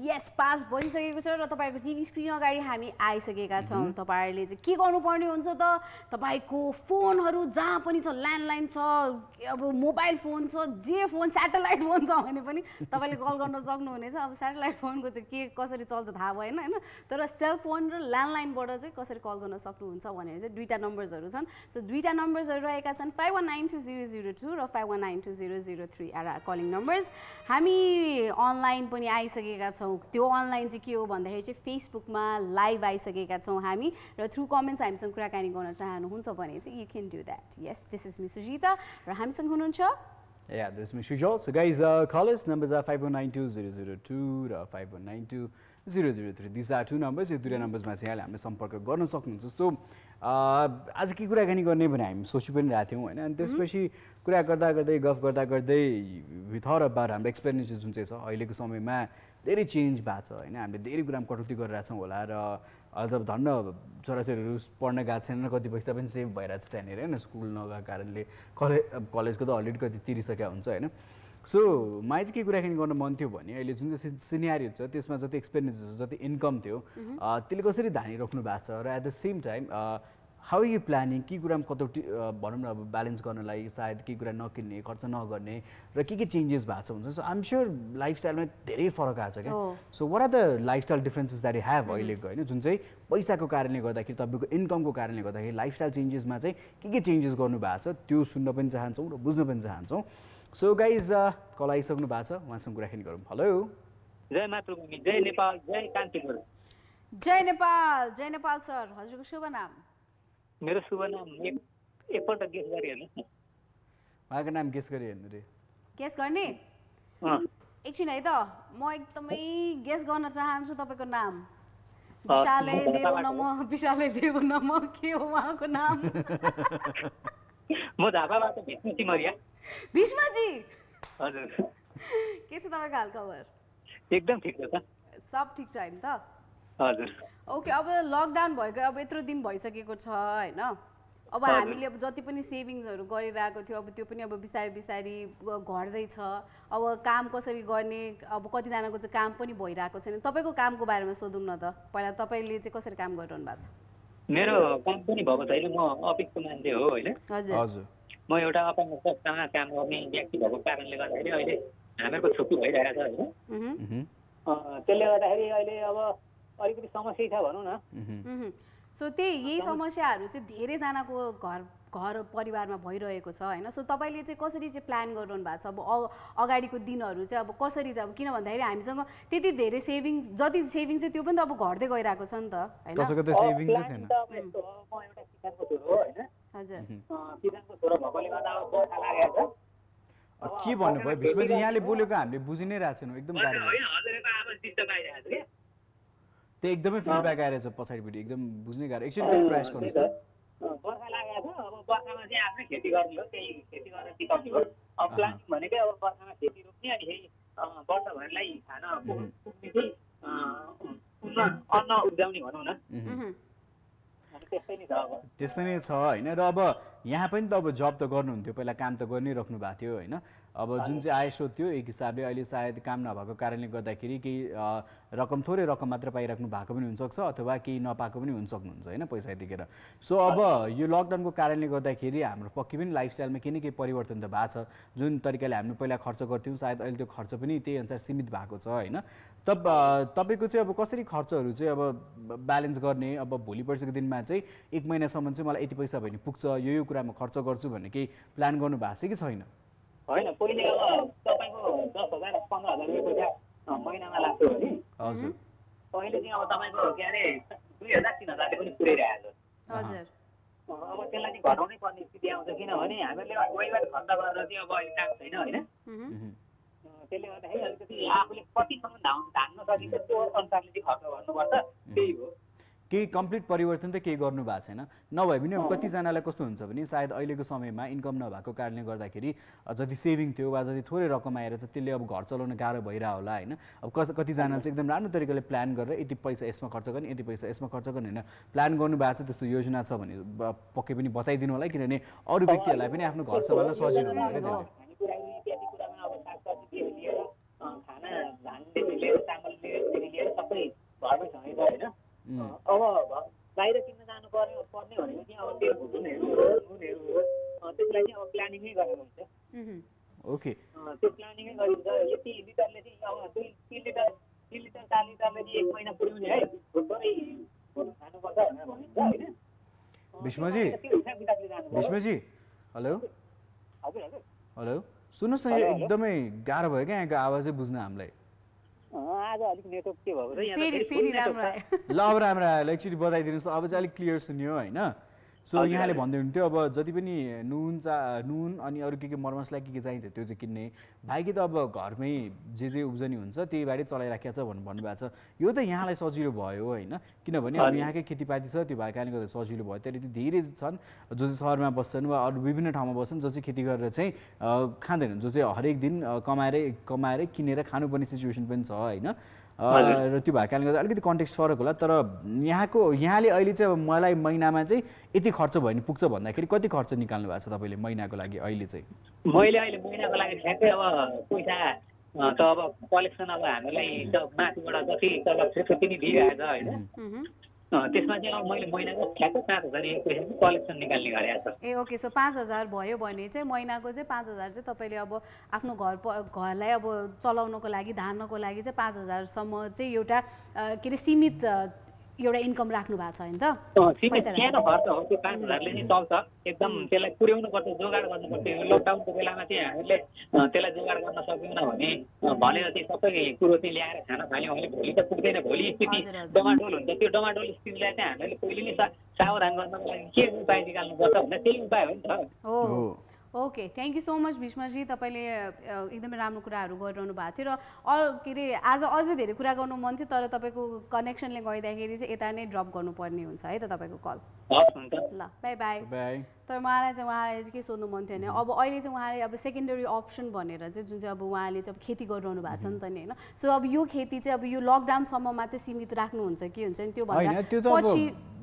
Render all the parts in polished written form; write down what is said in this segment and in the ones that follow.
यस pass भइसकेको छ र तपाईको टिभी स्क्रिन अगाडि हामी आइसकेका छौं। तपाईहरुले चाहिँ के गर्नुपर्ने हुन्छ त तपाईको फोनहरु जहाँ पनि छ ल्यान्डलाइन छ अब मोबाइल फोन छ जे फोन स्याटेलाइट फोन छ भने पनि तपाईले कल गर्न सक्नुहुनेछ। अब स्याटेलाइट फोनको चाहिँ के कसरी चल्छ थाहा भएन हैन तर सेल फोन र ल्यान्डलाइनबाट चाहिँ कसरी कल गर्न सक्नुहुन्छ भनेर चाहिँ दुईटा नम्बर्सहरु छन्। सो दुईटा नम्बर्सहरु रहेका छन् 51920002 र 51920003 आर कलिङ नम्बर्स। हामी अनलाइन पनि आइसकेका छौं। त्यो अनलाइन चाहिँ के हो भन्दाखेरि चाहिँ फेसबुकमा लाइभ आइसकेका छौं हामी र थ्रु कमेन्ट्स हामीसँग कुराकानी गर्न चाहनुहुन्छ भने चाहिँ you can do that. Yes this is miss Sujita र हामीसँग हुनुहुन्छ Yeah, this is me Shujal. So guys, call us. Numbers are 51920002 र 51920003. These are two numbers. यो दुईटा नम्बर्समा चाहिँ यहाँले हामीले सम्पर्क गर्न सक्नुहुन्छ। सो आज के कुराकानी गर्ने भने हामी सोचि पनि रहेको थियौँ हैन। अनि त्यसपछि कुरा गर्दा गर्दै गफ गर्दा गर्दै वी थॉट अबाउट हाम्रो एक्सपेरियन्सेस जुन चाहिँ छ अहिलेको समयमा धेरै चेन्ज भएको छ हैन। हामीले धेरै कुरामा कटौती गरिरहेछौँ होला र अहिले त धन्न छोराछोरीहरू पढ्न गएको छैन कति पैसा पनि सेभ भइरहेछ त्यहाँनिर हैन स्कुल नगएको कारणले कलेजको त अलरेडी कति तिरिसकेको हुन्छ हैन। सो मलाई चाहिँ के कुराकानी गर्न मन थियो भने अहिले जुन चाहिँ सिनेरियो छ त्यसमा जति एक्सपेरियन्स जति इन्कम थियो त्यसले कसरी धानी राख्नु भएको छ र at the same time how you planning के कुरामा कतौटी भनौँ न अब ब्यालेन्स गर्नलाई सायद के कुरा नकिन्ने खर्च नगर्ने र के चेन्जेस भएको छ हुन्छ। सो आइम स्योर लाइफस्टाइलमा धेरै फरक आएको छ क्या। So what are the lifestyle differences that you have अहिलेको होइन जुन चाहिँ पैसाको कारणले गर्दाखेरि तपाईँको इन्कमको कारणले गर्दाखेरि लाइफस्टाइल चेन्जेसमा चाहिँ के चेन्जेस गर्नु भएको छ त्यो सुन्न पनि चाहन्छौँ र बुझ्न पनि चाहन्छौँ। सो गाइज कल आइसक्नु भएको छ उहाँसँग कुराकानी गरौँ। हेलो जय मातृभूमि जय नेपाल जय कान्तिपुर। जय नेपाल सर हजुरको शुभ नाम? मेरो शुभ नाम एकपल्ट गेस गरी हेर्नुहोस् न। उहाँको नाम गेस गरी हेर्नु रे। गेस गर्ने? एकछिन है त म एकदमै गेस गर्न चाहन्छु तपाईको नाम। विशाले देव नम के हो उहाँको नाम? म झापाबाट भीष्म सिमरिया। भीष्मजी हजुर के छ तपाईको हालखबर? एकदम ठिक छ। सब ठिक छ हैन त? हजुर ओके। अब लकडाउन भएको अब यत्रो दिन भइसकेको छ हैन। अब हामीले अब जति पनि सेभिङ्सहरु गरिरहेको थियो अब त्यो पनि अब बिस्तारै बिस्तारै घट्दैछ। अब काम कसरी गर्ने अब कतिजनाको चाहिँ काम पनि भइरहेको छैन। तपाईको कामको बारेमा सोधौँ न त। पहिला तपाईले चाहिँ कसरी काम गरिरहनु भएको छ? मेरो काम पनि भएको छैन। म अफिसको मान्छे हो हैन। हजुर म एउटा अपाङ्ग संस्थामा काम गर्ने व्यक्ति भएको कारणले गर्दाखेरि अहिले हामीहरूको छुट्टी भइरहेको छ हैन। त्यसले गर्दाखेरि अहिले अब अलिकति समस्या छ भनौँ न। सो यही समस्याहरू चाहिँ धेरैजनाको घर परिवारमा भइरहेको छ हैन। सो तपाईले चाहिँ कसरी चाहिँ प्लान गरिरहनु भएको छ अब अगाडिको दिनहरू चाहिँ अब कसरी चाहिँ अब किन भन्दाखेरि हामीसँग त्यति धेरै सेभिङ्स जति सेभिङ्स चाहिँ त्यो पनि त अब घट्दै गइरहेको छ नि त हैन। कसैको त सेभिङ्स छैन। म एउटा किसानको छोरो हो हैन। हजुर किसानको छोरो भएकोले गर्दा अब बर्खा लागेको छ। के भन्नुभयो भीष्मजी यहाँले बोलेको हामीले बुझि नै रहेको छैनौँ एकदम गाह्रो। हैन हजुरको आवाज डिस्टर्ब आइरहेको छ के? त्यो एकदमै फिडब्याक आइरहेछ पछाडिपट्टि एकदम बुझ्नै गाह्रो। एकछिन फेरि प्रयास गर्नुहोस् त। बर्खा लागेको छ अब बर्खामा चाहिँ आफ्नै खेती गर्ने हो त्यही खेती गर्न सिकाउने हो। अब प्लानिङ भनेकै अब बर्खामा खेती रोप्ने अनि फेरि वर्षभरिलाई खान पुग्ने चाहिँ अन्न उब्जाउने भनौँ न। त्यस्तै नै छ होइन। र अब यहाँ पनि त अब जब त गर्नुहुन्थ्यो पहिला काम त गरि नै राख्नु भएको थियो होइन। अब जुन चाहिँ आय स्रोत थियो एक हिसाबले अहिले सायद काम नभएको कारणले गर्दाखेरि केही रकम थोरै रकम मात्र पाइराख्नु भएको पनि हुनसक्छ अथवा केही नपाएको पनि हुन सक्नुहुन्छ होइन पैसा यतिखेर। सो अब यो लकडाउनको कारणले गर्दाखेरि हाम्रो पक्कै पनि लाइफस्टाइलमा केही न केही परिवर्तन त भएको छ। जुन तरिकाले हामीले पहिला खर्च गर्थ्यौँ सायद अहिले त्यो खर्च पनि त्यही अनुसार सीमित भएको छ होइन। तपाईँको चाहिँ अब कसरी खर्चहरू चाहिँ अब ब्यालेन्स गर्ने अब भोलि पर्सिको दिनमा चाहिँ एक महिनासम्म चाहिँ मलाई यति पैसा भयो भने पुग्छ यो कुरामा खर्च गर्छु भन्ने केही प्लान गर्नु भएको छ कि छैन? होइन पहिले अब तपाईँको 10,000 15,000 रुपियाँ पैसा महिनामा लाग्थ्यो भने हजुर अहिले चाहिँ अब तपाईँको के अरे 2,000 3,000ले पनि पुऱ्याइरहेको छ। हजुर अब त्यसलाई चाहिँ घटाउनै पर्ने स्थिति आउँछ किनभने हामीले वहीँबाट खर्च गरेर चाहिँ अब अहिले काम छैन होइन। त्यसले गर्दाखेरि अलिकति आफूले कतिसम्म धान्न सकिन्छ त्यो अनुसारले चाहिँ खर्च गर्नुपर्छ त्यही हो। केही कम्प्लिट परिवर्तन त केही गर्नु भएको छैन। नभए पनि अब कतिजनालाई कस्तो हुन्छ भने सायद अहिलेको समयमा इन्कम नभएको कारणले गर्दाखेरि जति सेभिङ थियो वा जति थोरै रकम आएर चाहिँ त्यसले अब घर चलाउन गाह्रो भइरहेको होला होइन। अब कतिजनाले चाहिँ एकदम राम्रो तरिकाले प्लान गरेर यति पैसा यसमा खर्च गर्ने यति पैसा यसमा खर्च गर्ने होइन, प्लान गर्नुभएको छ त्यस्तो योजना छ भने पक्कै पनि बताइदिनु होला, किनभने अरू व्यक्तिहरूलाई पनि आफ्नो घर सम्हाल्न सजिलो हुन्छ क्या त्यसले। इत्यादि कुरामा अब सागसब्जीदेखि लिएर खाना धानदेखि लिएर चामलदेखि लिएर सबै घरमै छँदैछ होइन। अब बाहिर किन्न जानु पर्ने भनेको चाहिँ अब तेल नुनहरू हो, त्यसलाई चाहिँ अब प्लानिङै गरेर हुन्छ। ओके, त्यो प्लानिङै गरिन्छ। यति लिटरले चाहिँ अब 3 लिटर 4 लिटरले चाहिँ 1 महिना पुर्याउने है, थोरै खानुपर्छ भनेर भनिन्छ होइन। भीष्मजी हेलो हेलो, सुन्नुहोस् न, यो एकदमै गाह्रो भयो क्या यहाँको आवाजै बुझ्न हामीलाई। आज अलिक नेटवर्क के भएको छ फेरि राम्रो आयो। ल अब राम्रो आयो, एकचोटि बताइदिनुहोस्, अब चाहिँ अलिक क्लियर सुन्यो होइन। सो यहाँले भन्दै हुनुहुन्थ्यो अब जति पनि नुन अनि अरू के मरमसला के चाहिन्छ त्यो चाहिँ किन्ने, भाइकी त अब घरमै जे उब्जनी हुन्छ त्यही बारे चलाइराखेको छ भन्नुभएको छ। यो त यहाँलाई सजिलो भयो होइन, किनभने अब यहाँकै खेतीपाती छ, त्यो भएको कारणले गर्दा सजिलो भयो। त्यहाँदेखि धेरै छन् जो चाहिँ सहरमा बस्छन् वा अरू विभिन्न ठाउँमा बस्छन् जो चाहिँ खेती गरेर चाहिँ खाँदैनन्, जो चाहिँ हरेक दिन कमाएर किनेर खानुपर्ने सिचुएसन पनि छ होइन। र त्यो भएको कारणले गर्दा अलिकति कन्टेक्स्ट फरक होला। तर यहाँले अहिले चाहिँ अब मलाई महिनामा चाहिँ यति खर्च भयो भने पुग्छ भन्दाखेरि कति खर्च निकाल्नु भएको छ तपाईँले महिनाको लागि अहिले चाहिँ? मैले अहिले महिनाको लागि ठ्याक्कै अब पैसा त अब कलेक्सन अब हामीलाई माथिबाट जति तल त्यति नै दिइरहेको छ होइन। त्यसमा चाहिँ अब मैले महिनाको ठ्याक्कै 5,000 पैसा कलेक्सन निकाल्ने गरेको छ। ए ओके, सो 5,000 भयो भने चाहिँ महिनाको चाहिँ 5,000 चाहिँ तपाईँले अब आफ्नो घरलाई अब चलाउनको लागि धान्नको लागि चाहिँ 5,000सम्म चाहिँ एउटा के अरे सीमित एउटा इन्कम राख्नु भएको छ होइन त? सीमित सानो खर्च हो त्यो 5,000ले चाहिँ चल्छ एकदम। त्यसलाई पुर्याउनु पर्छ, जोगाड गर्नुपर्छ। लकडाउनको बेलामा चाहिँ हामीले त्यसलाई जोगाड गर्न सकेनौँ भने भनेर चाहिँ सबै कुरो चाहिँ ल्याएर खान थाल्यौँ भने भोलि त पुग्दैन। भोलि स्थिति डमाडोल हुन्छ। त्यो डमाडोल स्थितिलाई चाहिँ हामीले पहिले नै सावधान गर्नको लागि के उपाय निकाल्नुपर्छ भन्दा त्यही उपाय हो नि त। Okay, thank you so much Bhishmaji, तपाईँले एकदमै राम्रो कुराहरू गरिरहनु भएको थियो। र के अरे आज अझै धेरै कुरा गर्नु मन थियो तर तपाईँको कनेक्सनले गर्दाखेरि चाहिँ यता नै ड्रप गर्नुपर्ने हुन्छ है त तपाईँको कल। ल बाई बाई। तर उहाँलाई चाहिँ के सोध्नु मन थियो भने अब अहिले चाहिँ उहाँले अब सेकेन्डरी अप्सन भनेर चाहिँ जुन चाहिँ अब उहाँले चाहिँ खेती गरिरहनु भएको छ नि त नि होइन। सो अब यो खेती चाहिँ अब यो लकडाउनसम्म मात्रै सीमित राख्नुहुन्छ कि हुन्छ नि त्यो भन्दा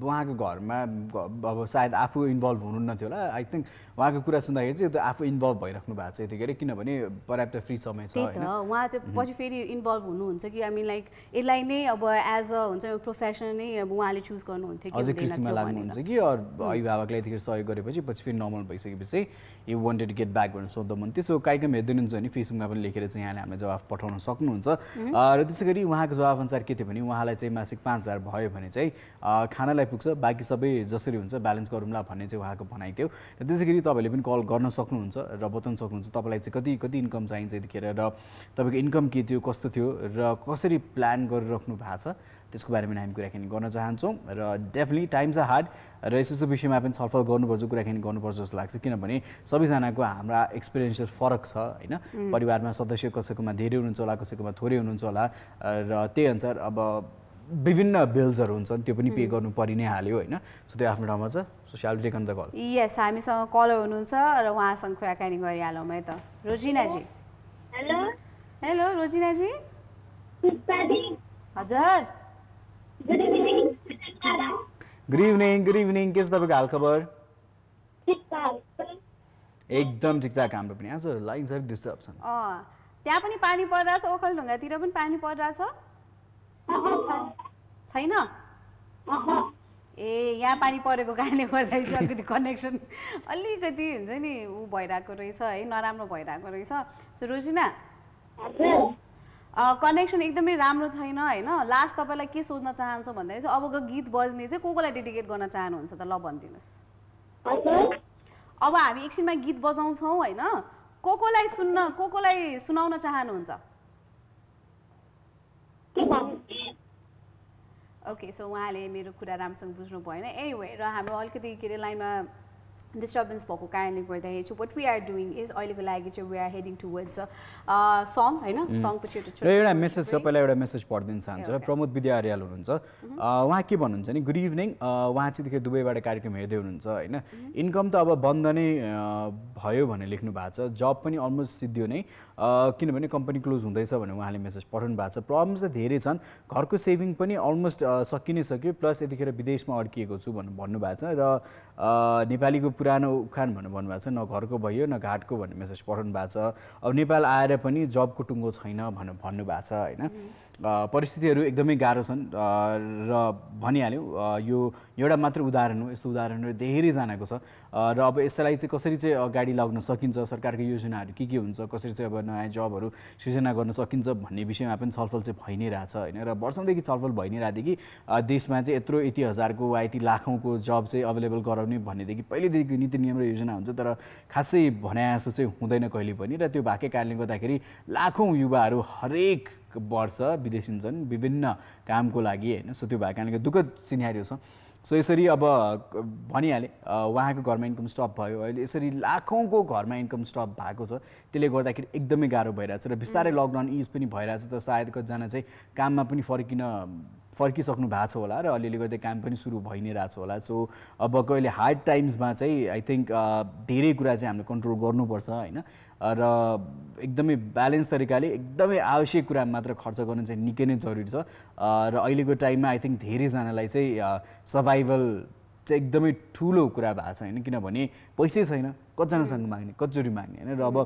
उहाँको घरमा अब सायद आफू इन्भल्भ हुनुहुन्न थियो होला। आई थिङ्क उहाँको कुरा सुन्दाखेरि चाहिँ आफू इन्भल्भ भइराख्नु भएको छ यतिखेर, किनभने पर्याप्त फ्री समय छ होइन। उहाँ चाहिँ पछि फेरि इन्भल्भ हुनुहुन्छ कि आई मिन लाइक यसलाई नै अब एज अ हुन्छ प्रोफेसन नै अब उहाँले चुज गर्नुहुन्थ्यो कि अझै कृषिमा लाग्नुहुन्छ कि अभिभावकले यतिखेर सहयोग गरेपछि पछि फेरि नर्मल भइसकेपछि you wanted to get back भनेर सोध्दा मन थियो। सो कार्यक्रम हेर्दै हुनुहुन्छ भने फेसबुकमा पनि लेखेर चाहिँ यहाँले हामीलाई जवाफ पठाउन सक्नुहुन्छ। र त्यसै गरी उहाँको जवाफ अनुसार के थियो भने उहाँलाई चाहिँ मासिक 5,000 भयो भने चाहिँ खानालाई पुग्छ, बाँकी सबै जसरी हुन्छ ब्यालेन्स गरौँला भन्ने चाहिँ उहाँको भनाइ थियो। र त्यसै गरी तपाईँले पनि कल गर्न सक्नुहुन्छ र बताउन सक्नुहुन्छ तपाईँलाई चाहिँ कति इन्कम चाहिन्छ यतिखेर र तपाईँको इन्कम के थियो, कस्तो थियो र कसरी प्लान गरिराख्नु भएको छ त्यसको बारेमा हामी कुराकानी गर्न चाहन्छौँ। र डेफिनेटली टाइम्स आर हार्ड र यस्तो विषयमा पनि छलफल गर्नुपर्छ, कुराकानी गर्नुपर्छ जस्तो लाग्छ, किनभने सबैजनाको हाम्रा एक्सपिरियन्सेस फरक छ होइन। परिवारमा सदस्य कसैकोमा धेरै हुनुहुन्छ होला, कसैकोमा थोरै हुनुहुन्छ होला र त्यही अनुसार अब विभिन्न बिल्सहरू हुन्छन् त्यो पनि पे गर्नु परि नै हाल्यो होइन। सो त्यो आफ्नो ठाउँमा छ। So shall take on the call. Yes, हामीसँग कलर हुनुहुन्छ र उहाँसँग कुराकानी गरिहालौँ है त। रोजिनाजी। हेलो रोजिनाजी। हजुर गुड इभिनिङ। के छ तपाईँको हालखबर? एकदम ठिकठाक। हाम्रो पनि आज लाइन सर डिस्टर्ब छन्। त्यहाँ पनि पानी परिरहेछ? ओखलढुङ्गातिर पनि पानी परिरहेछ? छैन? ए यहाँ पानी परेको कारणले गर्दाखेरि अलिकति कनेक्सन अलिकति हुन्छ नि ऊ भइरहेको रहेछ है, नराम्रो भइरहेको रहेछ। सो रोजिना, कनेक्सन एकदमै राम्रो छैन होइन। लास्ट तपाईँलाई के सोध्न चाहन्छु भन्दाखेरि चाहिँ अबको गीत बज्ने चाहिँ को डेडिकेट गर्न चाहनुहुन्छ त? ल भनिदिनुहोस्। अब हामी एकछिनमा गीत बजाउँछौँ होइन, कोलाई सुनाउन चाहनुहुन्छ? ओके, सो उहाँले मेरो कुरा राम्रोसँग बुझ्नु भएन। एनिवे, र हाम्रो अलिकति के अरे लाइनमा डिस्टर्बेन्स भएको कारणले गर्दाखेरि चाहिँ what we are doing is अहिलेको लागि चाहिँ वी आर हेडिङ टुवर्ड्स सङ होइन सङपछि एउटा मेसेज छ पहिला एउटा मेसेज पढिदिन चाहन्छु प्रमोद विद्या आर्याल हुनुहुन्छ उहाँ के भन्नुहुन्छ नि गुड इभिनिङ उहाँ चाहिँ दुबईबाट कार्यक्रम हेर्दै हुनुहुन्छ होइन इन्कम त अब बन्द नै भयो भनेर लेख्नु भएको छ जब पनि अलमोस्ट सिद्धियो नै किनभने कम्पनी क्लोज हुँदैछ भनेर उहाँले मेसेज पठाउनु भएको छ प्रब्लम चाहिँ धेरै छन् घरको सेभिङ पनि अलमोस्ट सकि नै सक्यो प्लस यतिखेर विदेशमा अड्किएको छु भनेर भन्नुभएको छ र नेपालीको पुरानो उखान भनेर भन्नुभएको छ न घरको भयो न घाटको भन्ने मेसेज पठाउनु भएको छ अब नेपाल आएर पनि जबको टुङ्गो छैन भनेर भन्नुभएको छ होइन परिस्थितिहरू एकदमै गाह्रो छन् र भनिहाल्यो यो एउटा मात्र उदाहरण हो यस्तो उदाहरणहरू धेरैजनाको छ र अब यसलाई चाहिँ कसरी चाहिँ अगाडि लाग्न सकिन्छ सरकारको योजनाहरू के हुन्छ कसरी चाहिँ अब नयाँ जबहरू सृजना गर्न सकिन्छ भन्ने विषयमा पनि छलफल चाहिँ भइ नै रहेछ होइन र वर्षौँदेखि छलफल भइ नै रहेदेखि देशमा चाहिँ यति हजारको वा यति लाखौँको जब चाहिँ अभाइलेबल गराउने भन्नेदेखि पहिलेदेखि नीति नियम र योजना हुन्छ तर खासै भने जस्तो चाहिँ हुँदैन कहिले पनि र त्यो भएकै कारणले गर्दाखेरि लाखौँ युवाहरू हरेक वर्ष विदेश हुन्छन् विभिन्न कामको लागि होइन सो त्यो भएको कारणले दुःखद सिनेरियो छ सो यसरी अब भनिहालेँ उहाँको घरमा इन्कम स्टप भयो अहिले यसरी लाखौँको घरमा इन्कम स्टप भएको छ त्यसले गर्दाखेरि एकदमै गाह्रो भइरहेछ र बिस्तारै लकडाउन इज पनि भइरहेछ त सायद कतिजना चाहिँ काममा पनि फर्किसक्नु भएको छ होला र अलिअलि गर्दै काम पनि सुरु भइ नै रहेछ होला सो अब कहिले हार्ड टाइम्समा चाहिँ आई थिङ्क धेरै कुरा चाहिँ हामीले कन्ट्रोल गर्नुपर्छ होइन र एकदमै ब्यालेन्स तरिकाले एकदमै आवश्यक कुरा मात्र खर्च गर्नु चाहिँ निकै नै जरुरी छ र अहिलेको टाइममा आई थिङ्क धेरैजनालाई चाहिँ सर्भाइभल चाहिँ एकदमै ठुलो कुरा भएको छ होइन किनभने पैसै छैन कतिजनासँग माग्ने कतिचोटि माग्ने होइन र अब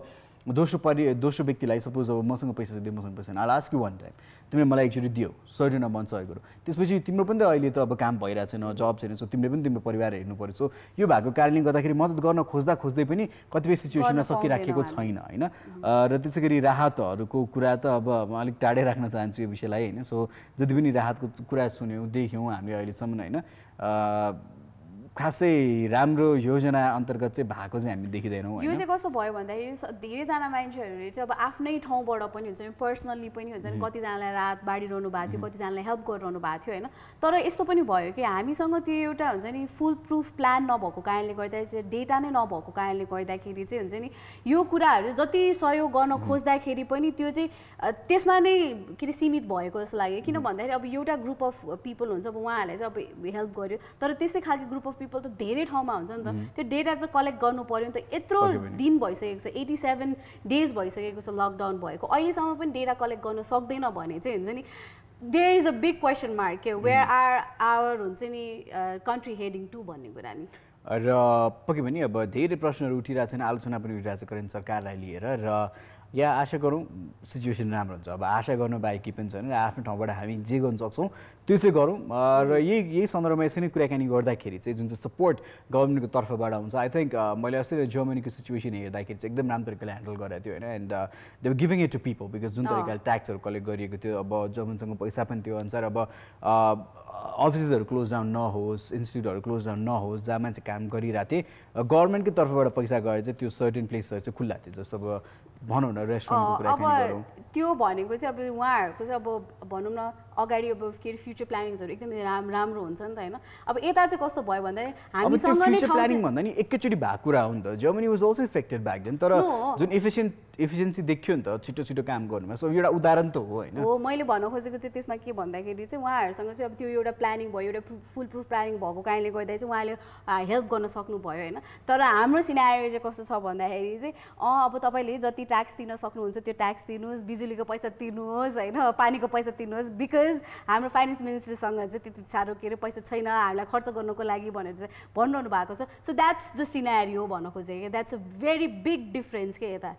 दोस्रो व्यक्तिलाई सपोज अब मसँग पैसा छ दियो मसँग पैसा छैन I ask you one time तिमीले मलाई एकचोटि दियो सर्टेन अमाउन्ट सहयोग गरौँ त्यसपछि तिम्रो पनि त अहिले त अब काम भइरहेको छैन जब छैन सो तिमीले पनि तिम्रो परिवार हेर्नु पऱ्यो सो यो भएको कारणले गर्दाखेरि मद्दत गर्न खोज्दै पनि कतिपय सिचुएसनमा सकिराखेको छैन होइन र त्यसै गरी राहतहरूको कुरा त अब म अलिक टाढै राख्न चाहन्छु यो विषयलाई होइन सो जति पनि राहतको कुरा सुन्यौँ देख्यौँ हामीले अहिलेसम्म होइन खासै राम्रो योजना अन्तर्गत चाहिँ भएको चाहिँ हामी देखिँदैनौँ यो चाहिँ कस्तो भयो भन्दाखेरि धेरैजना मान्छेहरूले चाहिँ अब आफ्नै ठाउँबाट पनि हुन्छ नि पर्सनल्ली पनि हुन्छ नि कतिजनालाई राहत बाँडिरहनु भएको थियो कतिजनालाई हेल्प गरिरहनु भएको थियो होइन तर यस्तो पनि भयो कि हामीसँग त्यो एउटा हुन्छ नि फुल प्रुफ प्लान नभएको कारणले गर्दाखेरि डेटा नै नभएको कारणले गर्दाखेरि चाहिँ हुन्छ नि यो कुराहरू जति सहयोग गर्न खोज्दाखेरि पनि त्यो चाहिँ त्यसमा नै के अरे सीमित भएको जस्तो लाग्यो किन भन्दाखेरि अब एउटा ग्रुप अफ पिपल हुन्छ अब उहाँहरूलाई चाहिँ अब हेल्प गर्यो तर त्यस्तै खालको ग्रुप अफ पिपल त धेरै ठाउँमा हुन्छ नि त त्यो डेटा त कलेक्ट गर्नु पर्यो नि त यत्रो दिन भइसकेको छ 87 डेज भइसकेको छ लकडाउन भएको अहिलेसम्म पनि डेटा कलेक्ट गर्न सक्दैन भने चाहिँ हुन्छ नि there is a big question mark के वेयर आर आवर हुन्छ नि कन्ट्री हेडिङ टु भन्ने कुरा नि र पक्कै पनि अब धेरै प्रश्नहरू उठिरहेछन् आलोचना पनि उठिरहेछ करेन्ट सरकारलाई लिएर र या आशा गरौँ सिचुएसन राम्रो हुन्छ अब आशा गर्नु बाहेक के पनि छैन र आफ्नो ठाउँबाट हामी जे गर्न सक्छौँ त्यो चाहिँ गरौँ र यही सन्दर्भमा यसरी कुराकानी गर्दाखेरि चाहिँ जुन चाहिँ सपोर्ट गभर्मेन्टको तर्फबाट हुन्छ आई थिङ्क मैले अस्ति जर्मनीको सिचुएसन हेर्दाखेरि चाहिँ एकदम राम्रो तरिकाले ह्यान्डल गरेको थियो होइन and they were giving it to people because जुन तरिकाले ट्याक्सहरू कलेक्ट गरिएको थियो अब जर्मनसँग पैसा पनि त्यो अनुसार अब अफिसेसहरू क्लोज डाउन नहोस् इन्स्टिट्युटहरू क्लोज डाउन नहोस् जहाँ मान्छे काम गरिरहेको थिए गभर्मेन्टकै तर्फबाट पैसा गएर चाहिँ त्यो सर्टेन प्लेसहरू चाहिँ खुल्ला थियो जस्तो अब भनौँ न रेस्टुरेन्टको कुराकानी गरौँ त्यो भनेको चाहिँ अब उहाँहरूको चाहिँ अब भनौँ न अगाडि अब के अरे फ्युचर प्लानिङ्सहरू एकदमै राम्रो हुन्छ नि त होइन अब यता चाहिँ कस्तो भयो भन्दाखेरि हामीसँग नै फ्युचर प्लानिङ भन्दा नि एकैचोटि भएको कुरा हो नि त Germany was also affected back then तर जुन एफिसियन्सी देखियो नि त छिटो काम गर्नुमा सो एउटा उदाहरण त हो होइन हो मैले भन्न खोजेको चाहिँ त्यसमा के भन्दाखेरि चाहिँ उहाँहरूसँग चाहिँ अब त्यो एउटा प्लानिङ भयो एउटा फुल प्रुफ प्लानिङ भएको कारणले गर्दा चाहिँ उहाँले हेल्प गर्न सक्नुभयो होइन तर हाम्रो सिनारियो चाहिँ कस्तो छ भन्दाखेरि चाहिँ अब तपाईँले जति ट्याक्स दिन सक्नुहुन्छ त्यो ट्याक्स दिनुहोस् बिजुलीको पैसा तिर्नुहोस् होइन पानीको पैसा तिर्नुहोस् बिकज हाम्रो फाइनेन्स मिनिस्टरसँग चाहिँ त्यति साह्रो के अरे पैसा छैन हामीलाई खर्च गर्नको लागि भनेर चाहिँ भनिरहनु भएको छ सो द्याट्स द सिनारियो भन्न खोजेको क्या that's a very big difference के यता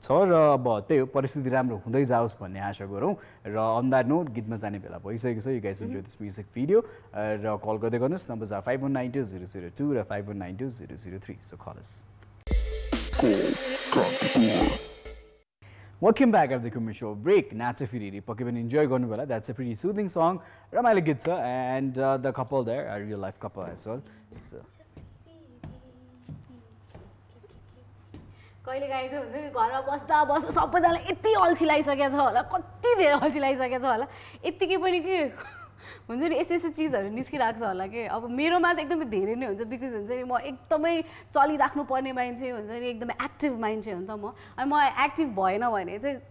छ र अब त्यही हो परिस्थिति राम्रो हुँदै जाओस् भन्ने आशा गरौँ र अन द्याट नोट गीतमा जाने बेला भइसकेको छ you guys enjoy this music video र कल गर्दै गर्नुहोस् नम्बर 51920002 र 51920003 so call us Welcome back after the commercial break. Natcha Firiri, पक्कै पनि enjoy गर्नु होला. That's a pretty soothing song. रमाइलो गीत छ and the couple there, a real life couple as well. So. कहिले काहीँ चाहिँ हुन्छ नि घरमा बस्दा सबैजनालाई यति अल्छी लागिसकेको छ होला कति धेरै अल्छी लागिसकेको छ होला यत्तिकै पनि के हुन्छ नि यस्तो यस्तो चिजहरू निस्किरहेको छ होला कि अब मेरोमा त एकदमै धेरै नै हुन्छ बिकज हुन्छ नि म एकदमै चलिराख्नु पर्ने मान्छे हुन्छ नि एकदमै एक्टिभ मान्छे हो नि त म अनि म एक्टिभ भएन भने चाहिँ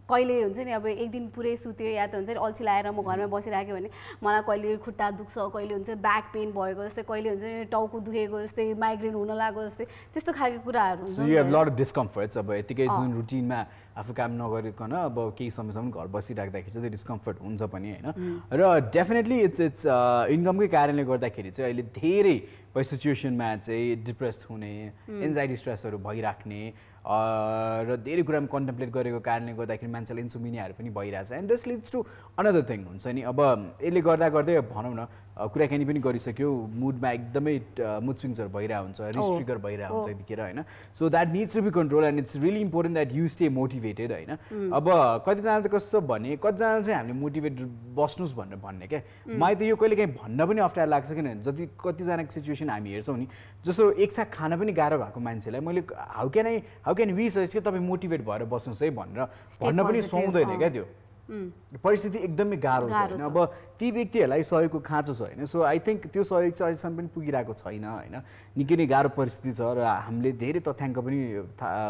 कहिले हुन्छ नि अब एक दिन पुरै सुत्यो या त हुन्छ नि अल्छी लागेर म घरमा बसिराख्यो भने मलाई कहिले खुट्टा दुख्छ कहिले हुन्छ ब्याक पेन भएको जस्तै कहिले हुन्छ नि टाउको दुखेको जस्तै माइग्रेन हुन लागेको जस्तै त्यस्तो खालको कुराहरू हुन्छ you have lot of discomforts अब यतिकै जुन रुटिनमा आफू काम नगरिकन अब केही समयसम्म घर बसिराख्दाखेरि चाहिँ डिस्कम्फर्ट हुन्छ पनि होइन र डेफिनेटली इट्स इन्कमकै कारणले गर्दाखेरि चाहिँ अहिले धेरै सिचुएसनमा चाहिँ डिप्रेस्ड हुने एन्जाइटी स्ट्रेसहरू भइराख्ने र धेरै कुरामा कन्टेम्प्लेट गरेको कारणले गर्दाखेरि मान्छेलाई इन्सोमिनियाहरू पनि भइरहेछ and this leads to another thing हुन्छ नि अब यसले गर्दा गर्दै भनौँ न कुराकानी पनि गरिसक्यो मुडमा एकदमै मुड स्विङ्सहरू भइरहेको हुन्छ रिस ट्रिगर भइरहेको हुन्छ यतिखेर होइन so that needs to be control and it's really important that you stay motivated होइन अब कतिजना चाहिँ कस्तो भने कतिजना चाहिँ हामीले मोटिभेट बस्नुहोस् भनेर भन्ने क्या मलाई त यो कहिले काहीँ भन्न पनि अप्ठ्यारो लाग्छ किनभने जति कतिजनाको सिचुएसन हामी हेर्छौँ नि जस्तो एक साथ खान पनि गाह्रो भएको मान्छेलाई मैले हाउ क्यान वी सजेस्ट कि तपाईँ मोटिभेट भएर बस्नुहोस् है भनेर भन्न पनि सुहाउँदैन क्या त्यो परिस्थिति एकदमै गाह्रो छ होइन अब ती व्यक्तिहरूलाई सहयोगको खाँचो छ होइन सो आई थिङ्क त्यो सहयोग चाहिँ अहिलेसम्म पनि पुगिरहेको छैन होइन निकै नै गाह्रो परिस्थिति छ र हामीले धेरै तथ्याङ्क पनि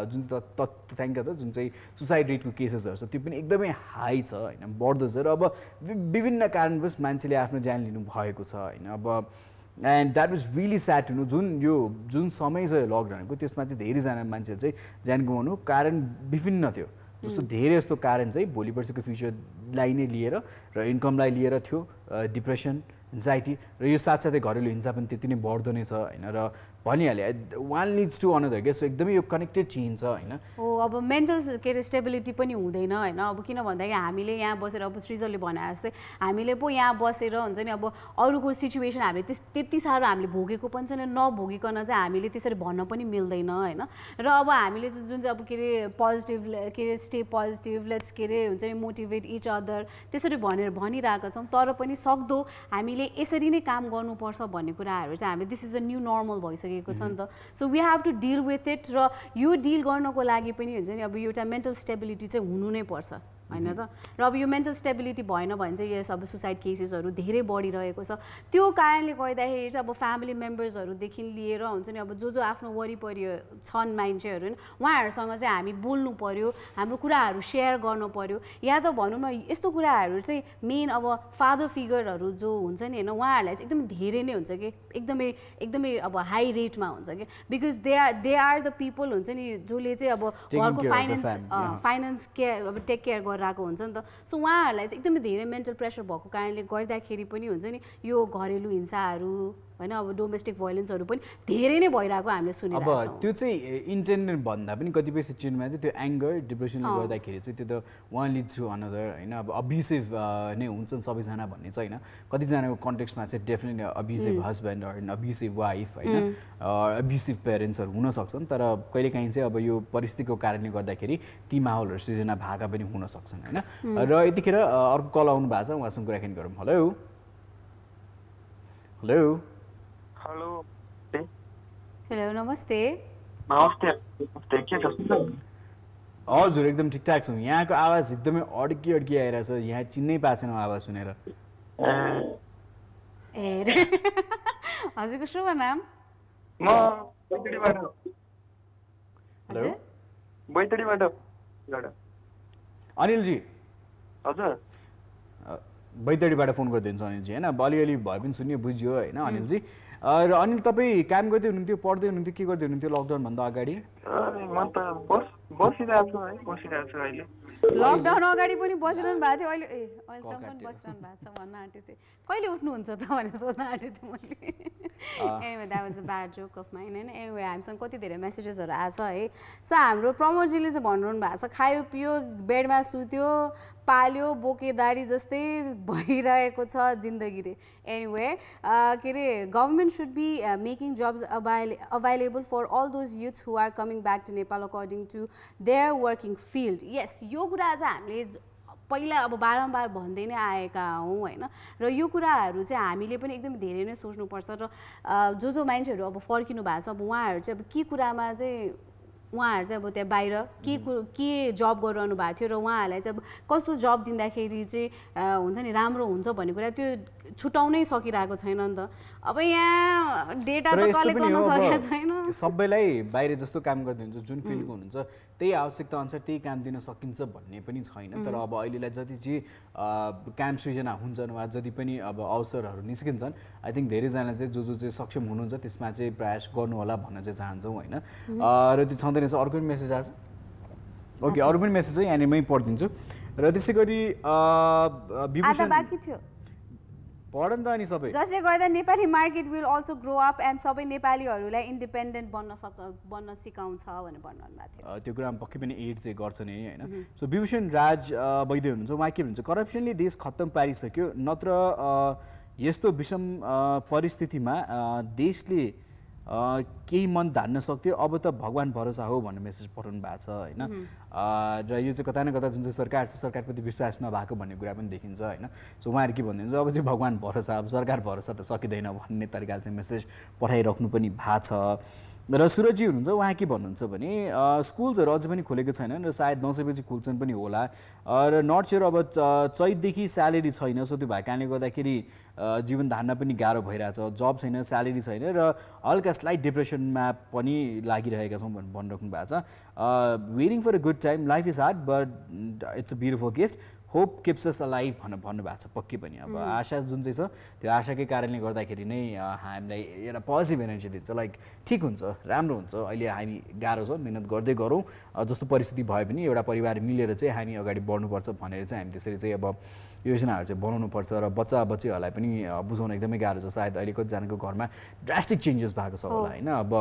जुन तथ्याङ्क छ जुन चाहिँ सुसाइड रेटको केसेसहरू छ त्यो पनि एकदमै हाई छ होइन बढ्दो छ र अब विभिन्न कारणवश मान्छेले आफ्नो ज्यान लिनु भएको छ होइन अब and that was really sad to know जुन समय छ लकडाउनको त्यसमा चाहिँ धेरैजना मान्छेहरू चाहिँ ज्यान गुमाउनु कारण विभिन्न थियो जस्तो धेरै जस्तो कारण चाहिँ भोलि पर्सिको फ्युचरलाई नै लिएर र इन्कमलाई लिएर थियो डिप्रेसन एन्जाइटी र यो साथसाथै घरेलु हिंसा पनि त्यति नै बढ्दो नै छ होइन र भनिहालेँ वान लिड्स टु अनदर के सो एकदमै यो कनेक्टेड चेन छ होइन हो अब मेन्टल के अरे स्टेबिलिटी पनि हुँदैन होइन अब किन भन्दाखेरि हामीले यहाँ बसेर अब सृजलले भने जस्तै हामीले पो यहाँ बसेर हुन्छ नि अब अरूको सिचुएसन हामीले त्यति साह्रो हामीले भोगेको पनि छैन नभोगिकन चाहिँ हामीले त्यसरी भन्न पनि मिल्दैन होइन र अब हामीले जुन चाहिँ अब के अरे पोजिटिभ के अरे स्टे पोजिटिभ लेट्स के अरे हुन्छ नि मोटिभेट इच अदर त्यसरी भनिरहेका छौँ तर पनि सक्दो हामीले यसरी नै काम गर्नुपर्छ भन्ने कुराहरू चाहिँ हामी this is a new normal भइसकेको छ नि त so we have to deal with it र यो डिल गर्नको लागि पनि हुन्छ नि अब एउटा मेन्टल स्टेबिलिटी चाहिँ हुनु नै पर्छ होइन त र अब यो मेन्टल स्टेबिलिटी भएन भने चाहिँ यस अब सुसाइड केसेसहरू धेरै बढिरहेको छ त्यो कारणले गर्दाखेरि चाहिँ अब फ्यामिली मेम्बर्सहरूदेखि लिएर हुन्छ नि अब जो आफ्नो वरिपरि छन् मान्छेहरू उहाँहरूसँग चाहिँ हामी बोल्नु पर्यो हाम्रो कुराहरू सेयर गर्नु पर्यो या त भनौँ न यस्तो कुराहरू चाहिँ मेन अब फादर फिगरहरू जो हुन्छ नि होइन उहाँहरूलाई चाहिँ एकदमै धेरै नै हुन्छ कि एकदमै अब हाई रेटमा हुन्छ कि because they are the people हुन्छ नि जसले चाहिँ अब घरको फाइनेन्स केयर अब टेक केयर गरिरहेको हुन्छ नि त सो उहाँहरूलाई चाहिँ एकदमै धेरै मेन्टल प्रेसर भएको कारणले गर्दाखेरि पनि हुन्छ नि यो घरेलु हिंसाहरू होइन अब डोमेस्टिक भोइलेन्सहरू पनि धेरै नै भइरहेको हामीले सुनिरहेको छौँ अब त्यो चाहिँ इन्टेन्डेड भन्दा पनि कतिपय सिचुएसनमा चाहिँ त्यो एङ्गर डिप्रेसनले गर्दाखेरि चाहिँ त्यो त वान लिड्स टु अनदर होइन अब अब्युसिभ नै हुन्छन् सबैजना भन्ने चाहिँ होइन कतिजनाको कन्टेक्स्टमा चाहिँ डेफिनेटली अब्युसिभ हस्बेन्ड होइन अब्युसिभ वाइफ होइन अब्युसिभ पेरेन्ट्सहरू हुन सक्छन् तर कहिलेकाहीँ चाहिँ अब यो परिस्थितिको कारणले गर्दाखेरि ती माहौलहरू सृजना भएका पनि हुन सक्छन् होइन र यतिखेर अर्को कल आउनु भएको छ उहाँसँग कुराकानी गरौँ हेलो हेलो हेलो हेलो नमस्ते नमस्ते के छ हजुर एकदम ठिकठाक छौँ यहाँको आवाज एकदमै अड्की आइरहेछ यहाँ चिन्नै पाएको छैन आवाज सुनेर ए हजुरको शुभ नाम म बैतडीबाट हेलो बैतडीबाट अनिलजी हजुर बैतडीबाट फोन गरिदिन्छु अनिलजी होइन अलिअलि भए पनि सुन्यो बुझ्यो होइन अनिलजी र अनिल तपाईँ काम गर्दै हुनुहुन्थ्यो पढ्दै हुनुहुन्थ्यो के गर्दै हुनुहुन्थ्यो लकडाउनभन्दा अगाडि म त बसिरहेको छु अहिले लकडाउन अगाडि पनि बसिरहनु भएको थियो अहिलेसम्म पनि बसिरहनु भएको छ भन्न आँटेको थिएँ कहिले उठ्नुहुन्छ त भनेर सोध्न आँटेको थिएँ मैले anyway that was a bad joke of mine होइन एनिवे हामीसँग कति धेरै मेसेजेसहरू आएको छ है सो हाम्रो प्रमोदजीले चाहिँ भनिरहनु भएको छ खायो पियो बेडमा सुत्यो पाल्यो बोकेदारी जस्तै भइरहेको छ जिन्दगी रे एनिवे के अरे government should be making jobs available for all those youths who are coming back to Nepal according to their working field yes यो कुरा चाहिँ हामीले पहिला अब बारम्बार भन्दै नै आएका हौँ होइन र यो कुराहरू चाहिँ हामीले पनि एकदम धेरै नै सोच्नुपर्छ र जो मान्छेहरू अब फर्किनु भएको छ अब उहाँहरू चाहिँ अब के कुरामा चाहिँ उहाँहरू चाहिँ अब त्यहाँ बाहिर के जब गरिरहनु भएको थियो र उहाँहरूलाई चाहिँ अब कस्तो जब दिँदाखेरि चाहिँ हुन्छ नि राम्रो हुन्छ भन्ने कुरा त्यो छुटाउनै सकिरहेको छैन नि त अब यहाँ डेटा त कलेक्ट गर्न सकेको छैन सबैलाई बाहिर जस्तो काम गर्दै हुन्छ जुन फिल्डको हुनुहुन्छ त्यही आवश्यकता अनुसार त्यही काम दिन सकिन्छ भन्ने पनि छैन तर अब अहिलेलाई जति चाहिँ काम सृजना हुन्छन् वा जति पनि अब अवसरहरू निस्किन्छन् आई थिङ्क धेरैजना चाहिँ जो चाहिँ सक्षम हुनुहुन्छ त्यसमा चाहिँ प्रयास गर्नु होला भन्न चाहिँ चाहन्छौँ होइन र त्यो छँदैन छ अर्को पनि मेसेज आएको छ ओके अरू पनि मेसेज चाहिँ यहाँनिर मै पढिदिन्छु र त्यसै गरी बाँकी थियो पढ नि त अनि सबै जसले गर्दा Nepali market will also grow up and सबै नेपालीहरूलाई इन्डिपेन्डेन्ट बन्न सिकाउँछ भनेर भन्नुभएको थियो त्यो कुरामा पक्कै पनि एड चाहिँ गर्छ नै होइन सो विभूषण राज वैद्य हुनुहुन्छ उहाँ के भन्छ करप्सनले देश खत्तम पारिसक्यो नत्र यस्तो विषम परिस्थितिमा देशले केही मन धान्न सक्थ्यो अब त भगवान् भरोसा हो भन्ने मेसेज पठाउनु भएको छ होइन र यो चाहिँ कता न कता जुन चाहिँ सरकार छ सरकारप्रति विश्वास नभएको भन्ने कुरा पनि देखिन्छ होइन सो उहाँहरू के भन्नुहुन्छ अब चाहिँ भगवान् भरोसा अब सरकार भरोसा त सकिँदैन भन्ने तरिकाले चाहिँ मेसेज पठाइराख्नु पनि भएको छ र सुरजी हुनुहुन्छ उहाँ के भन्नुहुन्छ भने स्कुल्सहरू अझै पनि खोलेको छैनन् र सायद 9 बजी खुल्छन् पनि होला र नट स्योर अब चैतदेखि स्यालेरी छैन सो त्यो भएको कारणले गर्दाखेरि जीवन धान्न पनि गाह्रो भइरहेछ जब छैन स्यालेरी छैन र हल्का स्लाइट डिप्रेसनमा पनि लागिरहेका छौँ भनिराख्नु भएको छ waiting for a good time life is hard but it's a beautiful gift hope keeps us alive भन्नुभएको छ पक्कै पनि अब आशा जुन चाहिँ छ त्यो आशाकै कारणले गर्दाखेरि नै हामीलाई एउटा पोजिटिभ एनर्जी दिन्छ लाइक ठिक हुन्छ राम्रो हुन्छ अहिले हामी गाह्रो छ मिहिनेत गर्दै गरौँ जस्तो परिस्थिति भए पनि एउटा परिवार मिलेर चाहिँ हामी अगाडि बढ्नुपर्छ भनेर चाहिँ हामी त्यसरी चाहिँ अब योजनाहरू चाहिँ बनाउनुपर्छ र बच्चाहरूलाई पनि बुझाउन एकदमै गाह्रो छ सायद अहिले कतिजनाको घरमा ड्रास्टिक चेन्जेस भएको छ होला होइन अब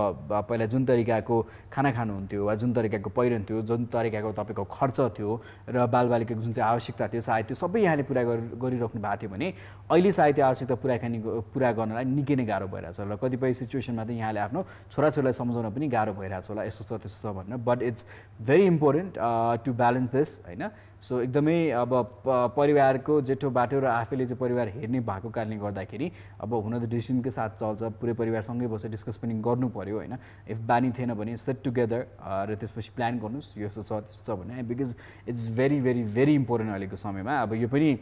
पहिला जुन तरिकाको खाना खानुहुन्थ्यो वा जुन तरिकाको पहिरन थियो जुन तरिकाको तपाईँको खर्च थियो र बालबालिकाको जुन चाहिँ आवश्यकता थियो सायद त्यो सबै यहाँले पुरा गरिराख्नु भएको थियो भने अहिले सायद त्यो आवश्यकता पुरा गर्नलाई निकै नै गाह्रो भइरहेछ र कतिपय सिचुएसनमा त यहाँले आफ्नो छोराछोरीलाई सम्झाउन पनि गाह्रो भइरहेछ होला यस्तो छ त्यस्तो छ भनेर but it's very important to balance this होइन सो एकदमै अब परिवारको जेठो बाटो र आफैले चाहिँ परिवार हेर्ने भएको कारणले गर्दाखेरि अब हुन त डिसिजनकै साथ चल्छ पुरै परिवारसँगै बसेर डिस्कस पनि गर्नु पर्यो होइन इफ बानी थिएन भने सेट टुगेदर र त्यसपछि प्लान गर्नुहोस् यस्तो छ त्यस्तो छ भने because it's very very very important अहिलेको समयमा अब यो पनि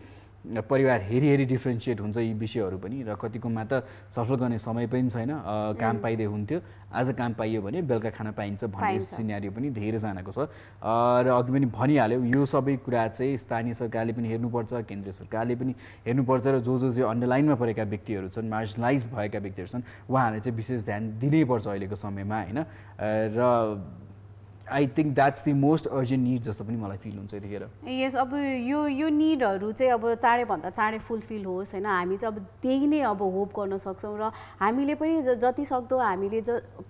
परिवार हेरी डिफ्रेन्सिएट हुन्छ यी विषयहरू पनि र कतिकोमा त सफल गर्ने समय पनि छैन काम पाइँदै हुन्थ्यो आज काम पाइयो भने बेलुका खाना पाइन्छ भन्ने सिनेरियो पनि धेरैजनाको छ र अघि पनि भनिहाल्यो यो सबै कुरा चाहिँ स्थानीय सरकारले पनि हेर्नुपर्छ केन्द्रीय सरकारले पनि हेर्नुपर्छ र जो चाहिँ अन्डरलाइनमा परेका व्यक्तिहरू छन् मार्जिनलाइज भएका व्यक्तिहरू छन् उहाँहरूले चाहिँ विशेष ध्यान दिनैपर्छ अहिलेको समयमा होइन र I think that's the most urgent need जस्तो पनि मलाई फिल हुन्छ यतिखेर यस अब यो निडहरू चाहिँ अब चाँडैभन्दा चाँडै फुलफिल होस् होइन हामी चाहिँ अब त्यही नै अब होप गर्न सक्छौँ र हामीले पनि जति सक्दो हामीले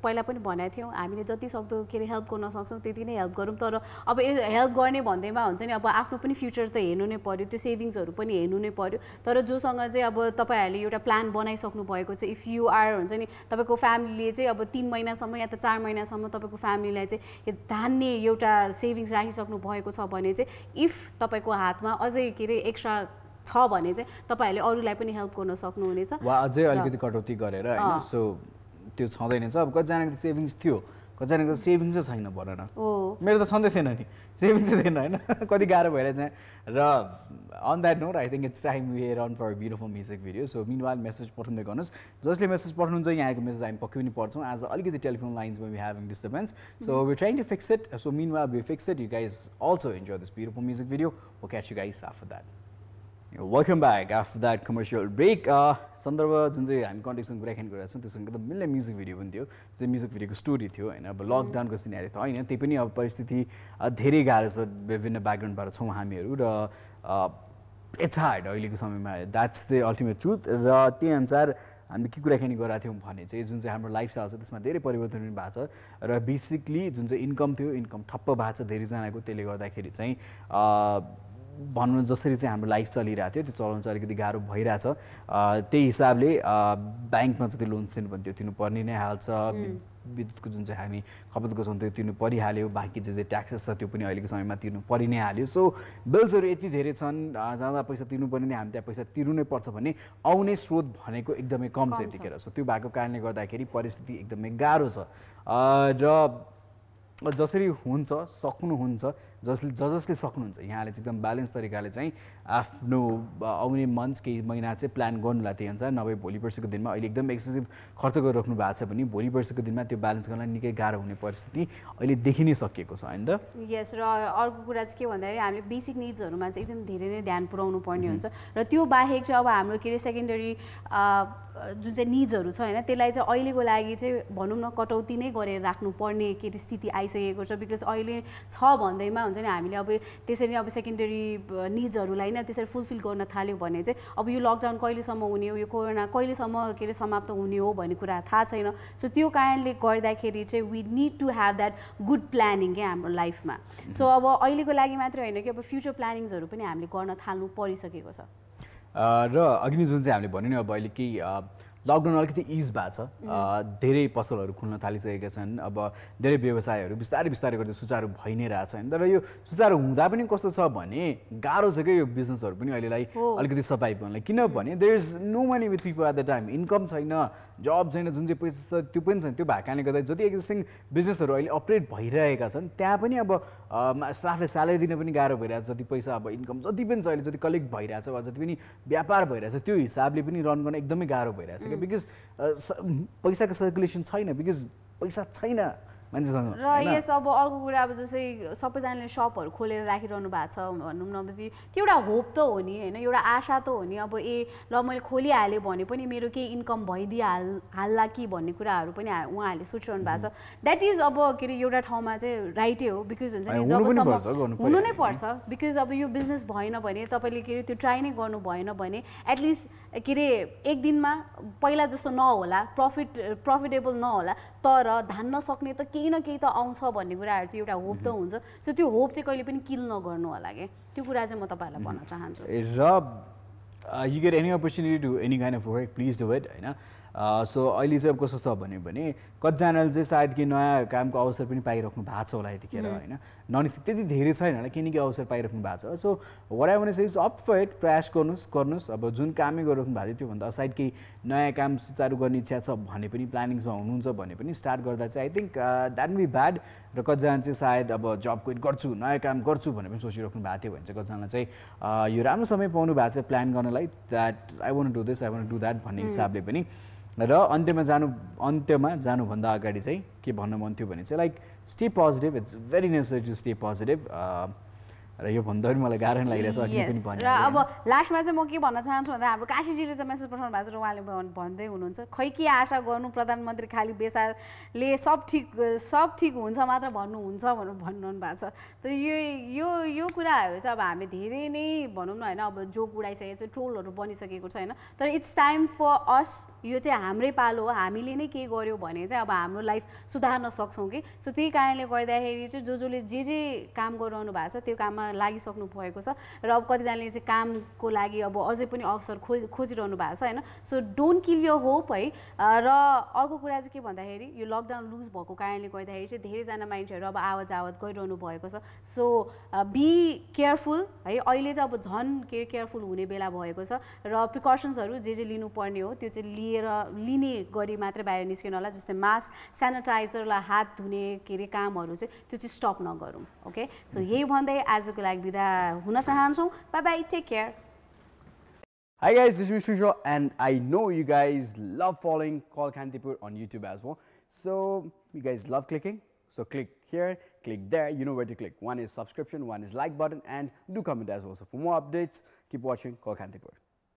पहिला पनि भनेको थियौँ हामीले जति सक्दो के अरे हेल्प गर्न सक्छौँ त्यति नै हेल्प गरौँ तर अब हेल्प गर्ने भन्दैमा हुन्छ नि अब आफ्नो पनि फ्युचर त हेर्नु नै पर्यो त्यो सेभिङ्सहरू पनि हेर्नु नै पर्यो तर जोसँग चाहिँ अब तपाईँहरूले एउटा प्लान बनाइसक्नु भएको छ इफ यु आर हुन्छ नि तपाईँको फ्यामिलीले चाहिँ अब 3 महिनासम्म या त 4 महिनासम्म तपाईँको फ्यामिलीलाई चाहिँ धान्ने एउटा सेभिङ्स राखिसक्नु भएको छ भने चाहिँ इफ तपाईँको हातमा अझै के अरे एक्स्ट्रा छ भने चाहिँ तपाईँहरूले अरूलाई पनि हेल्प गर्न सक्नुहुनेछ वा अझै अलिकति कटौती गरेर होइन सो त्यो छँदैन छ अब कतिजनाको सेभिङ्स थियो कतिजनाको सेभिङ्सै छैन भन न मेरो त छँदै थिएन नि सेभिङ्सै थिएन होइन कति गाह्रो भइरहेछ र on that note I think it's time we run for beautiful music video so meanwhile message पठाउँदै गर्नुहोस् जसले मेसेज पठाउनुहुन्छ यहाँको मेसेज हामी पक्कै पनि पढ्छौँ आज अलिकति टेलिफोन लाइन्समा we having disturbance so we trying to fix it so meanwhile we fix it you guys also enjoy this beautiful music video will catch you guys after that welcome back after that commercial break सन्दर्भ जुन चाहिँ हामी कन्टेक्ससँग कुराकानी गरिरहेको छौँ त्योसँग त मिल्ने म्युजिक भिडियो पनि थियो चाहिँ म्युजिक भिडियोको स्टोरी थियो होइन अब लकडाउनको सिनेरियो त होइन त्यही पनि अब परिस्थिति धेरै गाह्रो छ विभिन्न ब्याकग्राउन्डबाट छौँ हामीहरू र इट्स हार्ड अहिलेको समयमा द्याट्स द अल्टिमेट ट्रुथ र त्यही अनुसार हामी के कुराकानी गरेका थियौँ भने चाहिँ जुन चाहिँ हाम्रो लाइफस्टाइल छ त्यसमा धेरै परिवर्तन पनि भएको छ र बेसिकली जुन चाहिँ इन्कम थियो इन्कम ठप्प भएको छ धेरैजनाको त्यसले गर्दाखेरि चाहिँ भनौँ जसरी चाहिँ हाम्रो लाइफ चलिरहेको थियो त्यो चलाउनु चाहिँ अलिकति गाह्रो भइरहेछ त्यही हिसाबले ब्याङ्कमा जति लोन तिर्नु पनि त्यो तिर्नु पर्ने नै हाल्छ विद्युतको जुन चाहिँ हामी खपत गर्छौँ त्यो तिर्नु परिहाल्यो बाँकी जे ट्याक्सेस छ त्यो पनि अहिलेको समयमा तिर्नु परि नै हाल्यो सो बिल्सहरू यति धेरै छन् जहाँ पैसा तिर्नु पर्ने हामी त्यहाँ पैसा तिर्नु नै पर्छ भने आउने स्रोत भनेको एकदमै कम छ यतिखेर सो त्यो भएको कारणले गर्दाखेरि परिस्थिति एकदमै गाह्रो छ र जसरी हुन्छ सक्नुहुन्छ जसले सक्नुहुन्छ यहाँले चाहिँ एकदम ब्यालेन्स तरिकाले चाहिँ आफ्नो आउने मन्थ केही महिना चाहिँ प्लान गर्नुलाई त्यही अनुसार नभए भोलि पर्सिको दिनमा अहिले एकदम एक्सेसिभ खर्च गरिराख्नु भएको छ भने भोलि पर्सिको दिनमा त्यो ब्यालेन्स गर्नलाई निकै गाह्रो हुने परिस्थिति अहिले देखि नै सकिएको छ होइन त यस र अर्को कुरा चाहिँ के भन्दाखेरि हामीले बेसिक निड्सहरूमा चाहिँ एकदम धेरै नै ध्यान पुर्याउनु पर्ने हुन्छ र त्यो बाहेक चाहिँ अब हाम्रो के अरे सेकेन्डरी जुन चाहिँ निड्सहरू छ होइन त्यसलाई चाहिँ अहिलेको लागि चाहिँ भनौँ न कटौती नै गरेर राख्नुपर्ने के अरे स्थिति आइसकेको छ बिकज अहिले छ भन्दैमा हुन्छ नि हामीले अब त्यसरी अब सेकेन्डरी निड्सहरूलाई नै त्यसरी फुलफिल गर्न थाल्यो भने चाहिँ अब यो लकडाउन कहिलेसम्म हुने हो यो कोरोना कहिलेसम्म के अरे समाप्त हुने हो भन्ने कुरा थाहा छैन सो त्यो कारणले गर्दाखेरि चाहिँ we need to have that good planning क्या हाम्रो लाइफमा सो अब अहिलेको लागि मात्रै होइन कि अब फ्युचर प्लानिङ्सहरू पनि हामीले गर्न थाल्नु परिसकेको छ र अघि जुन चाहिँ हामीले भन्यो नि अब अहिले केही लकडाउन अलिकति इज भएको छ धेरै पसलहरू खुल्न थालिसकेका छन् अब धेरै व्यवसायहरू बिस्तारै बिस्तारै गर्दै सुचारू भइ नै रहेछ होइन तर यो सुचारू हुँदा पनि कस्तो छ भने गाह्रो छ क्या यो बिजनेसहरू पनि अहिलेलाई अलिकति सर्भाइभ गर्नलाई किनभने there is no money with people at the time income छैन जब छैन जुन चाहिँ पैसा छ त्यो पनि छैन त्यो भएको कारणले गर्दा जति एक्जिस्टिङ बिजनेसहरू अहिले अपरेट भइरहेका छन् त्यहाँ पनि अब स्टाफले स्यालेरी दिन पनि गाह्रो भइरहेछ जति पैसा अब इन्कम जति पनि छ अहिले जति कलेक्ट भइरहेछ वा जति पनि व्यापार भइरहेछ त्यो हिसाबले पनि रन गर्न एकदमै गाह्रो भइरहेछ क्या बिकज पैसाको सर्कुलेसन छैन बिकज पैसा छैन मान्छेसँग र यस अब अर्को कुरा अब जस्तै सबैजनाले सपहरू खोलेर राखिरहनु भएको छ भनौँ न त्यो एउटा होप त हो नि होइन एउटा आशा त हो नि अब ल मैले खोलिहालेँ भने पनि मेरो केही इन्कम हाल्ला कि भन्ने कुराहरू पनि उहाँहरूले सोचिरहनु भएको छ द्याट इज अब के अरे एउटा ठाउँमा चाहिँ राइटै हो बिकज हुन्छ नि जबसम्म हुनु नै पर्छ बिकज अब यो बिजनेस भएन भने तपाईँले के अरे त्यो ट्राई नै गर्नु भएन भने एटलिस्ट के अरे एक दिनमा पहिला जस्तो नहोला प्रफिटेबल नहोला तर धान्न सक्ने त केही न केही त आउँछ भन्ने कुराहरू त्यो एउटा होप त हुन्छ सो त्यो होप चाहिँ कहिले पनि किल नगर्नु होला क्या त्यो कुरा चाहिँ म तपाईँहरूलाई भन्न चाहन्छु र you get any opportunity to any kind of work please do it होइन सो अहिले चाहिँ अब कस्तो छ भने कतिजनाले चाहिँ सायद कि नयाँ कामको अवसर पनि पाइराख्नु भएको छ होला यतिखेर होइन त्यति धेरै छैन होला केही न केही अवसर पाइराख्नु भएको छ so what I want to say is up for it प्रयास गर्नुहोस् अब जुन कामै गरिराख्नु भएको थियो त्योभन्दा असाइड केही नयाँ काम सुचारू गर्ने इच्छा छ भने पनि प्लानिङ्समा हुनुहुन्छ भने पनि स्टार्ट गर्दा चाहिँ I think that be bad र कतिजना चाहिँ सायद अब जब क्विट गर्छु नयाँ काम गर्छु भनेर पनि सोचिराख्नु भएको थियो भने चाहिँ कतिजनालाई चाहिँ यो राम्रो समय पाउनु भएको छ प्लान गर्नलाई that I want do this I want do that भन्ने हिसाबले पनि र अन्त्यमा जानुभन्दा अगाडि चाहिँ के भन्न मन थियो भने चाहिँ like stay positive it's very necessary to stay positive र यो भन्दा पनि मलाई गाह्रो लागिरहेछ अघि पनि भने र अब लास्टमा चाहिँ म के भन्न चाहन्छु भन्दा हाम्रो काशीजीले चाहिँ मेसेज पठाउनु भएको छ र उहाँले भन्दै हुनुहुन्छ खै के आशा गर्नु प्रधानमन्त्री खाली बेसारले सब ठिक हुन्छ मात्र भन्नुहुन्छ भनेर भन्नु भएको छ त यो कुराहरू चाहिँ अब हामी धेरै नै भनौँ न होइन अब जोक उडाइसकेको छ ट्रोलहरू बनिसकेको छ होइन तर इट्स टाइम फर अस यो चाहिँ हाम्रै पालो हो हामीले नै के गर्यो भने चाहिँ अब हाम्रो लाइफ सुधार्न सक्छौँ कि सो त्यही कारणले गर्दाखेरि चाहिँ जसले जे काम गरिरहनु भएको छ त्यो काममा लागिसक्नु भएको छ र अब कतिजनाले चाहिँ कामको लागि अब अझै पनि अवसर खोजिरहनु भएको छ होइन so don't kill your hope है र अर्को कुरा चाहिँ के भन्दाखेरि यो लकडाउन लुज भएको कारणले गर्दाखेरि चाहिँ धेरैजना मान्छेहरू अब आवत जावत गरिरहनु भएको छ सो बी केयरफुल है अहिले चाहिँ अब झन् केयरफुल हुने बेला भएको छ र प्रिकसन्सहरू जे लिनुपर्ने हो त्यो चाहिँ लिने गरी मात्रै बाहिर निस्किनु होला जस्तै मास्क सेनिटाइजरलाई हात धुने के अरे कामहरू चाहिँ त्यो चाहिँ स्टप नगरौँ ओके सो यही भन्दै आजको लागि बिदा हुन चाहन्छौँ bye bye take care Hi guys, this is Srijal and I know you guys love following Call Kantipur on YouTube as well. So you guys love clicking. So click here, click there, you know where to click. One is subscription, one is like button and do comment as well. So for more updates, keep watching Call Kantipur.